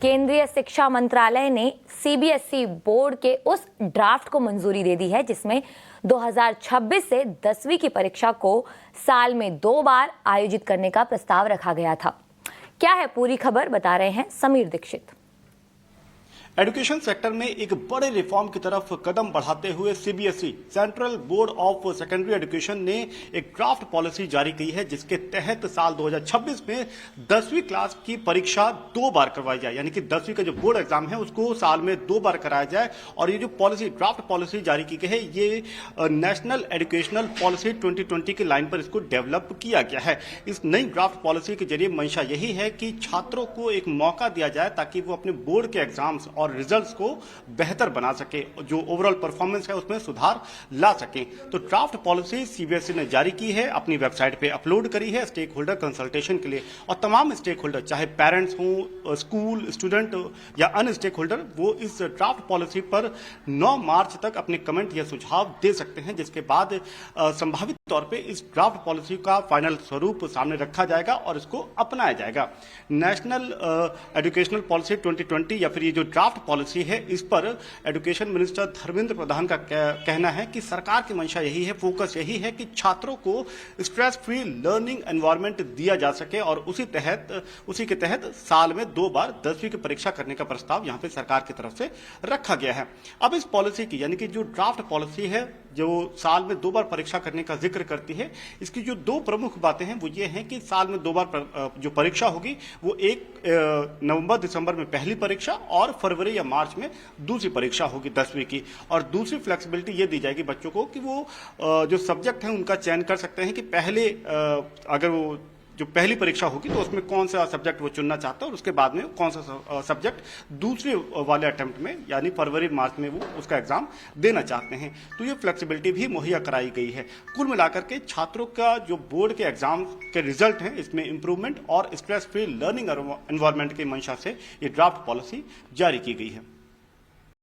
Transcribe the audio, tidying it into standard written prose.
केंद्रीय शिक्षा मंत्रालय ने सीबीएसई बोर्ड के उस ड्राफ्ट को मंजूरी दे दी है जिसमें 2026 से 10वीं की परीक्षा को साल में 2 बार आयोजित करने का प्रस्ताव रखा गया था। क्या है पूरी खबर, बता रहे हैं समीर दीक्षित। एजुकेशन सेक्टर में एक बड़े रिफॉर्म की तरफ कदम बढ़ाते हुए CBSE central board of secondary education ने एक ड्राफ्ट पॉलिसी जारी की है जिसके तहत साल 2026 में 10वीं क्लास की परीक्षा 2 बार करवाई जाए, यानी कि 10वीं का जो बोर्ड एग्जाम है उसको साल में 2 बार कराया जाए। और ये जो पॉलिसी ड्राफ्ट पॉलिसी जारी की गई है ये नेशनल एजुकेशनल पॉलिसी 2020 की लाइन पर इसको डेवलप किया गया है। इस नई ड्राफ्ट पॉलिसी के जरिए मंशा यही है कि छात्रों को एक मौका दिया जाए ताकि वो अपने बोर्ड के एग्जाम्स और रिजल्ट्स को बेहतर बना सके, जो ओवरऑल परफॉर्मेंस है उसमें सुधार ला सके। तो ड्राफ्ट पॉलिसी सीबीएसई ने जारी की है, अपनी वेबसाइट पे अपलोड करी है स्टेक होल्डर कंसल्टेशन के लिए। और तमाम स्टेक होल्डर, चाहे पेरेंट्स हों, स्कूल स्टूडेंट या अन्य स्टेक होल्डर, वो इस ड्राफ्ट पॉलिसी पर 9 मार्च तक अपने कमेंट या सुझाव दे सकते हैं, जिसके बाद संभावित तौर पे इस ड्राफ्ट पॉलिसी का फाइनल स्वरूप सामने रखा जाएगा और इसको अपनाया जाएगा। नेशनल एजुकेशनल पॉलिसी 2020 या फिर ये जो ड्राफ्ट पॉलिसी है, इस पर एजुकेशन मिनिस्टर धर्मेंद्र प्रधान का कहना है कि सरकार की मंशा यही है, फोकस यही है कि छात्रों को स्ट्रेस फ्री लर्निंग एनवायरनमेंट दिया जा सके और उसी के तहत साल में 2 बार 10वीं की परीक्षा करने का प्रस्ताव यहां पे सरकार की तरफ से रखा गया है। अब इस पॉलिसी की, यानी कि जो ड्राफ्ट पॉलिसी है जो साल में 2 बार परीक्षा करने का जिक्र करती है, इसकी जो 2 प्रमुख बातें हैं वो ये हैं कि साल में 2 बार जो परीक्षा होगी वो 1 नवंबर दिसंबर में पहली परीक्षा और फरवरी या मार्च में दूसरी परीक्षा होगी 10वीं की। और दूसरी फ्लेक्सिबिलिटी ये दी जाएगी बच्चों को कि वो जो सब्जेक्ट हैं उनका चयन कर सकते हैं कि पहले अगर वो जो पहली परीक्षा होगी तो उसमें कौन सा सब्जेक्ट वो चुनना चाहता है और उसके बाद में कौन सा सब्जेक्ट दूसरे वाले अटेम्प्ट में यानी फरवरी मार्च में वो उसका एग्जाम देना चाहते हैं। तो ये फ्लेक्सिबिलिटी भी मुहैया कराई गई है। कुल मिलाकर के छात्रों का जो बोर्ड के एग्जाम के रिजल्ट हैं इसमें इंप्रूवमेंट और स्ट्रेस फ्री लर्निंग एनवायरनमेंट की मंशा से ये ड्राफ्ट पॉलिसी जारी की गई है।